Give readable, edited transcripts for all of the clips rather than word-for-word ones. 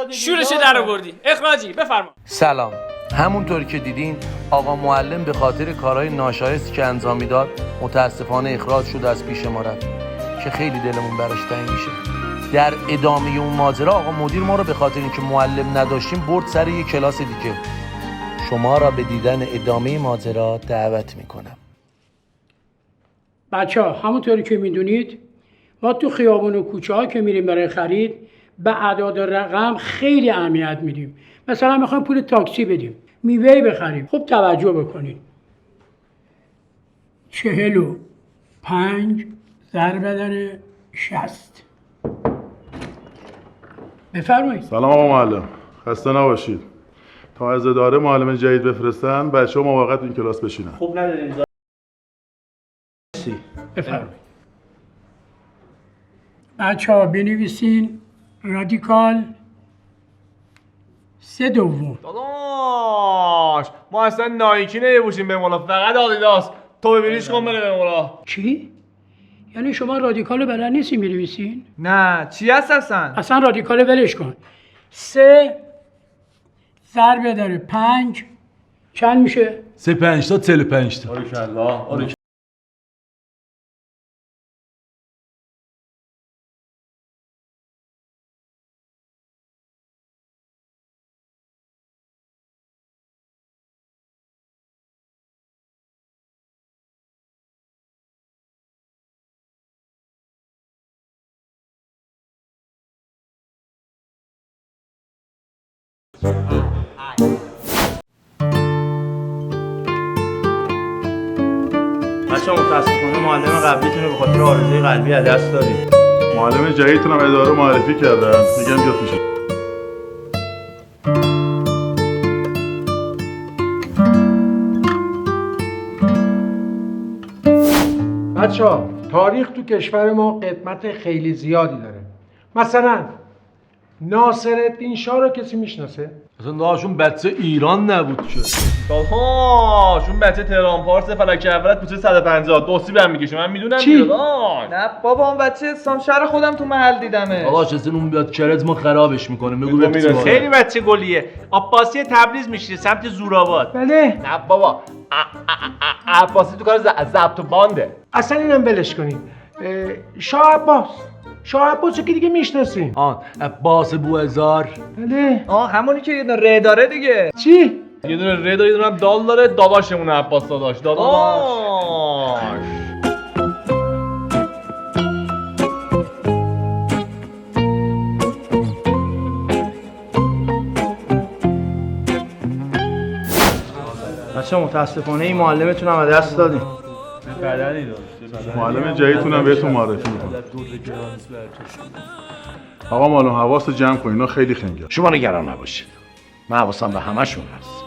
شورش در آوردی. اخراجی. بفرما. سلام. همونطوری که دیدین آقا معلم به خاطر کارهای ناشایستی که انجام میداد متاسفانه اخراج شد از پیش ما رفت که خیلی دلمون براش تنگ میشه. در ادامه اون ماجرا آقا مدیر ما رو به خاطر اینکه معلم نداشتیم برد سر یک کلاس دیگه. شما را به دیدن ادامه ماجرا دعوت میکنم. بچه‌ها همونطوری که میدونید ما تو خیابون و کوچه ها که میریم برای خرید به اعداد رقم خیلی اهمیت میدیم. مثلا میخوایم پول تاکسی بدیم، میوه بخریم. خوب توجه بکنید. 45 ضرب در 60. بفرمایید. سلام آقا معلم، خسته نباشید. تا از اداره معلم جدید بفرستن بچه‌ها موقت این کلاس بشینن. خوب نداریم. بفرمایید. بچه‌ها بنویسین رادیکال 3 دوم. داداش ما اصلا نایکی نمی‌پوشیم به مولا، فقط آدیداس. تو ببینیش کن بره به مولا. چی؟ یعنی شما رادیکال بلد نیستی می‌نویسین؟ نه چی هست اصلا؟ اصلا رادیکال ولش کن. 3 ضرب در 5 چند میشه؟ 3 5 تا 45 تا. باریکالله. بچه متاسفانه معلم قبلیتون رو به خاطر آرزوی قلبی از دست دادیم. معلم جدیدتون هم اداره معرفی کردن، میگم بیاد میشه. بچه‌ها تاریخ تو کشور ما قدمت خیلی زیادی داره. مثلا ناصرالدین شاه رو کسی میشناسه؟ اصلا داشون بچه ایران نبود که. داداش اون بچه تهران پارس فلک اولت کوچه 150 دوستی بهم میکشه، من میدونم چی؟ داداش. نه بابا اون بچه اسلام شهر خودم تو محل دیدمه. داداش اصلا اون بیاد کرز ما خرابش میکنه. بگو بپیچ. خیلی بچه گلیه. عباسی تبریز میشه سمت زورآباد. بله. نه بابا عباسی تو کار ضبط و بانده. اصلا اینم ولش کنید. شاه عباس. شاه عباس که دیگه میشناسین. عباس بوهزار. بله. همونی که یه دونه ره داره دیگه. چی؟ یه دونه ره داره، یه دونه هم دال داره. داداشمونه عباس داداش. بچه متاسفانه این معلمتون هم از دست دادیم. معلم جدیدتون هم بهتون معرفی میکنم. آقا معلم حواس جمع کن، اینا خیلی خنگه. شما نگران نباشید، من حواسم به همشون هست.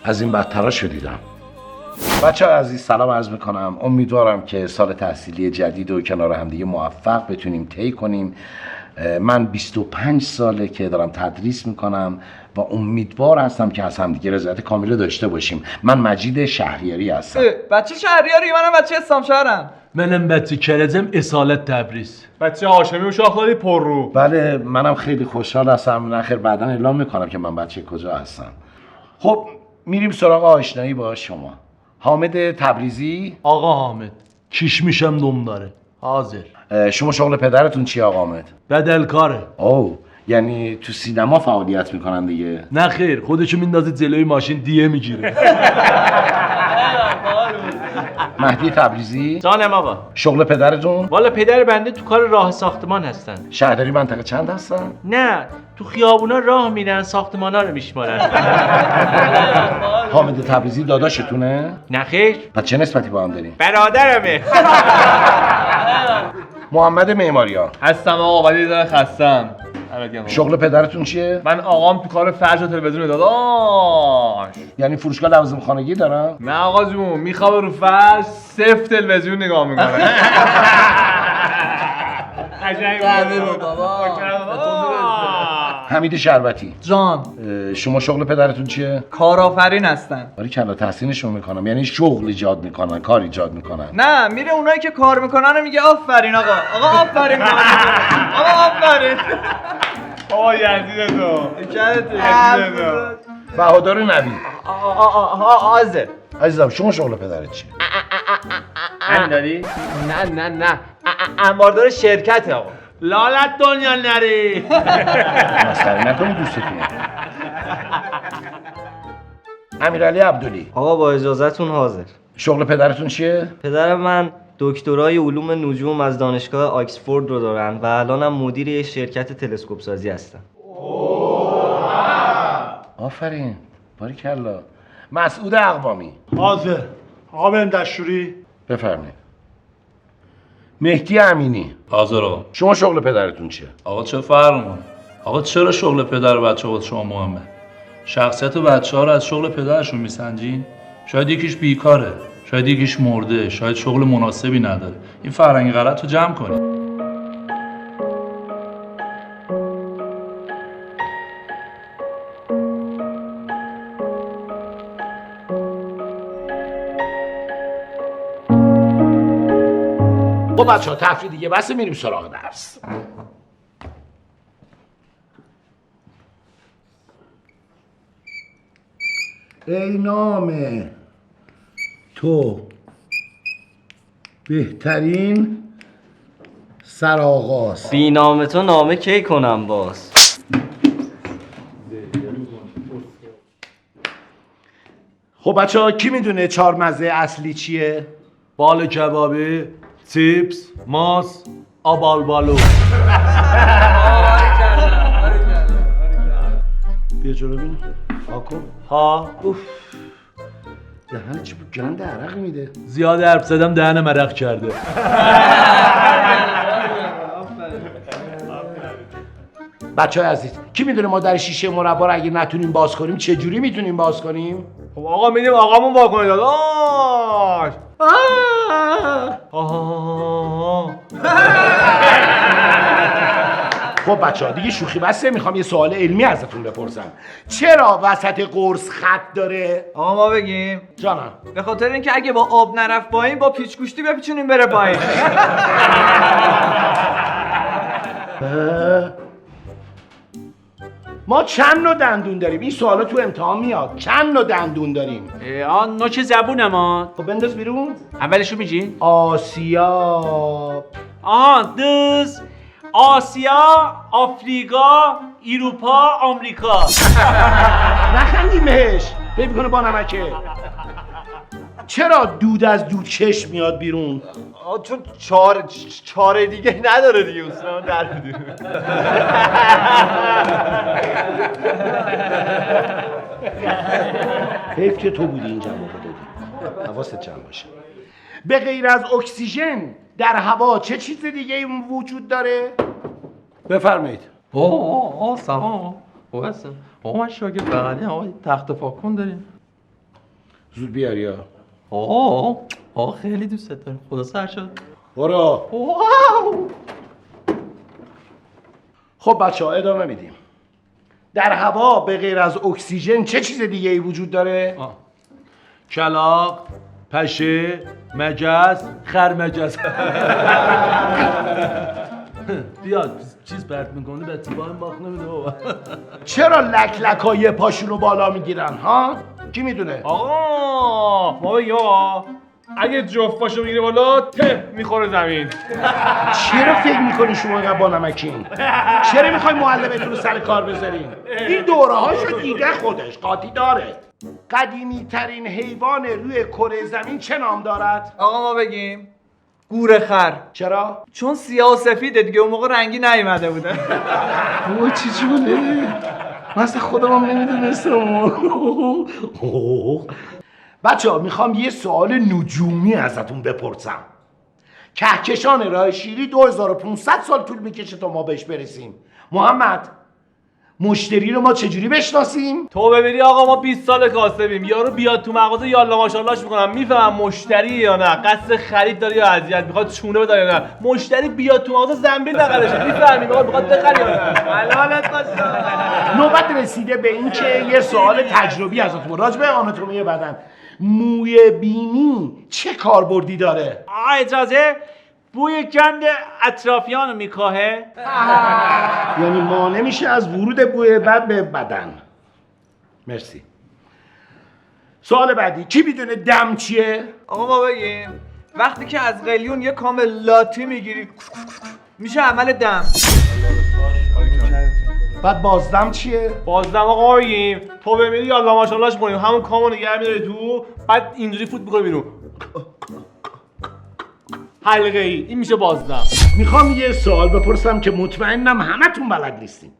از این بدتراشو دیدم. بچه عزیز سلام عرض میکنم. امیدوارم که سال تحصیلی جدید و کنار همدیگه موفق بتونیم طی کنیم. من 25 ساله که دارم تدریس میکنم و امیدوار هستم که از همدیگه رضایت کامل داشته باشیم. من مجید شهریاری هستم. بچه شهریاری؟ منم بچه اسلام شهرم. منم بچه کرزم اصالت تبریز. بچه هاشمی و شاخداری پر رو. بله منم خیلی خوشحال هستم. نخیر بعدا اعلام میکنم که من بچه کجا هستم. خب میریم سراغ آشنایی با شما. حامد تبریزی. آقا حامد کیش میشم نم داره. حاضر. شما شغل پدرتون چیه آقا حامد؟ بدلکاره. اوه یعنی تو سینما فعالیت میکنن دیگه؟ نه خیر خودشو میندازه جلوی ماشین دیه میگیره. مهدی تبریزی. جانم آقا. شغل پدرتون؟ والا پدر بنده تو کار راه ساختمان هستن. شهرداری منطقه چند هستن؟ نه تو خیابونا راه میرن، ساختمانا رو میشمارن. حامد تبریزی داداشتونه؟ نه خیر. پس چه نسبتی با هم دارین؟ برادرمه. محمد معماریان. هستم آقا ولی داره خستم. شغل پدرتون چیه؟ من آقام تو کار فرش و تلویزیون داداش. یعنی فروشگاه لوازم خانگی دارم؟ نه آقا جون میخوابه رو فرش صفر تلویزیون نگاه میکنه. حمید شربتی. جان شما شغل پدرتون چیه؟ کارآفرین هستن. ولی کلا تحسینشون میکنم، یعنی شغل ایجاد میکنن، کار ایجاد میکنن. نه میره اونایی که کار میکنن و میگه آفرین آقا. آقا آفرین. آقا آفرین. آه یزید تو بهادر نبی حاضر. عزیزم شما شغل پدرت چیه؟ همین داری؟ نه انباردار شرکت آقا. لالت دنیا نری. مسخره نکنی دوستتونه. امیرعلی عبدلی آقا با اجازهتون حاضر. شغل پدرتون چیه؟ پدر من دکترای علوم نجوم از دانشگاه آکسفورد رو دارن و الانم مدیر یه شرکت تلسکوپ سازی هستن. آفرین باریکلا. مسعود اقوامی حاضر. آقا بریم دستشوری. بفرمایید. مهدی امینی حاضر آقا. شما شغل پدرتون چیه؟ آقا چه فرق می‌کنه؟ آقا چرا شغل پدر و بچه واسه شما مهمه؟ شخصیت بچه‌ها رو از شغل پدرشون میسنجین؟ شاید یکیش بیکاره، شاید یکیش مرده، شاید شغل مناسبی نداره. این فرهنگ غلط رو جمع کنید. خب بچه‌ها تفریح دیگه بس، میریم سراغ درس. ای نام تو بهترین سرآغاز. بی نام تو نامه کی کنم باز؟ خب بچه‌ها کی میدونه چهارمزه اصلی چیه؟ بال کبابی، چیپس، ماس، آبالبالو. بیا جلو بینم. آکو ها اوف دهن چی بود؟ گند عرق میده. زیاد حرف زدم دهنم عرق کرده. بچه‌های عزیز کی میدونه ما در شیشه مربا رو اگه نتونیم باز کنیم چه جوری میتونیم باز کنیم؟ خب آقا میدیم آقامون واکنه داداش. خب بچه‌ها دیگه شوخی بسه، میخوام یه سوال علمی ازتون بپرسم. چرا وسط قرص خط داره؟ آقا ما بگیم جانم. به خاطر اینکه اگه با آب نرفت پایین با پیچ گوشتی بپیچونیم بره پایین. ما چند نوع دندون داریم؟ این سوالا تو امتحان میاد. چند نوع دندون داریم؟ آن نوک زبونم آن. خب بنداز بیرون. اولشو میگی؟ آسیا. دز آسیا، آفریقا، اروپا، آمریکا. نخندیم بهش. فکر میکنه با نمکه. چرا دود از دود چشم میاد بیرون؟ چون چاره دیگه نداره دیگه استاد در میدیم. حیف که تو بودی این جواب دادی. حواست جمع باشه. به غیر از اکسیژن در هوا چه چیز دیگه وجود داره؟ بفرمایید. سلام. خوب هستم. من شاگرد بغلی تخت پاکن داریم. زود بیار یا. خیلی دوست دارم. خدا سر شد. برو. خب بچه‌ها ادامه میدیم. در هوا به غیر از اکسیژن چه چیز دیگه ای وجود داره؟ کلاغ، پشه، مگس، خرمگس. بیاد چیز پرت میکنه به اتباع باخ نمیده بابا. چرا لک‌لکای پاشونو بالا میگیرن ها؟ کی میدونه؟ آقا ما بگیم آقا اگه جفت پاشو میگیره بالا تپ میخوره زمین. چرا فکر میکنی شما اینقدر با نمکین؟ چرا میخوای معلمتون رو سر کار بذارین؟ این دوره هاشو دیده خودش قاطی داره. قدیمی ترین حیوان روی کره زمین چه نام دارد؟ آقا ما بگیم گورخر. چرا؟ چون سیاه و سفیده دیگه، اون موقع رنگی نیومده بوده. اوه چی جوله؟ من اصلا خودم هم نمیدونستم. بچه‌ها میخوام یه سوال نجومی ازتون بپرسم. کهکشان راه شیری 2500 سال طول میکشه تا ما بهش برسیم. محمد مشتری رو ما چجوری بشناسیم؟ تو ببینی آقا ما 20 سال کاسبیم، یارو بیاد تو مغازه یالا ماشاءاللهش میکنم میفهمم مشتری یا نه، قصد خرید داره یا اذیت میخواد چونه بده یا نه. مشتری بیاد تو مغازه زنبیل بغلشه میفهمی میخواد بخری یا نه. حلالت باشه. نوبت رسیده به این که یه سوال تجربی ازتون راجع به آناتومی بدن. موی بینی چه کاربردی داره؟ اجازه بوی گند اطرافیان رو میکاهه؟ یعنی مانع میشه از ورود بوی بد به بدن. مرسی. سوال بعدی، کی میدونه دم چیه؟ آقا ما بگیم وقتی که از قلیون یه کام لاتی میگیری میشه عمل دم. بعد بازدم چیه؟ بازدم آقا بگیم تو بمیری یا الله ماشاءاللهش کنیم همون کامو نگه میداری تو بعد اینجوری فوت میکنه بیرون حلقه ای این میشه بازدم. میخوام یه سوال بپرسم که مطمئنم همتون بلد نیستین.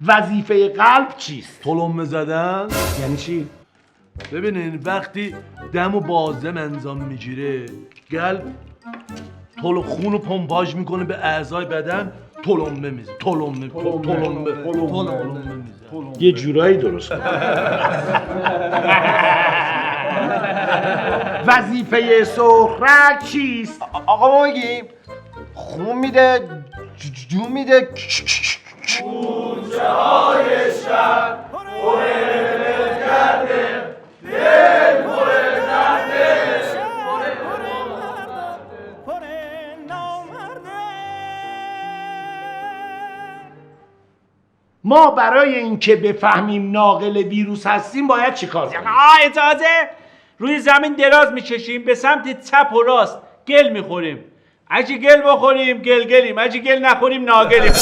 وظیفه قلب چیست؟ تلمبه زدن. یعنی چی؟ ببینین وقتی دم و بازدم انجام میگیره قلب خون رو پمپاژ میکنه به اعضای بدن، تلمبه میزه. تلمبه میزه. یه جورایی درست کن. وظیفه سخرک چیست؟ آقا ما بگیم خون میده جون میده. ما برای اینکه بفهمیم ناقل ویروس هستیم باید چیکار کنیم؟ اجازه روی زمین دراز میکشیم به سمت چپ و راست گل میخوریم. اگه گل بخوریم گلیم، اگه گل نخوریم ناگلیم.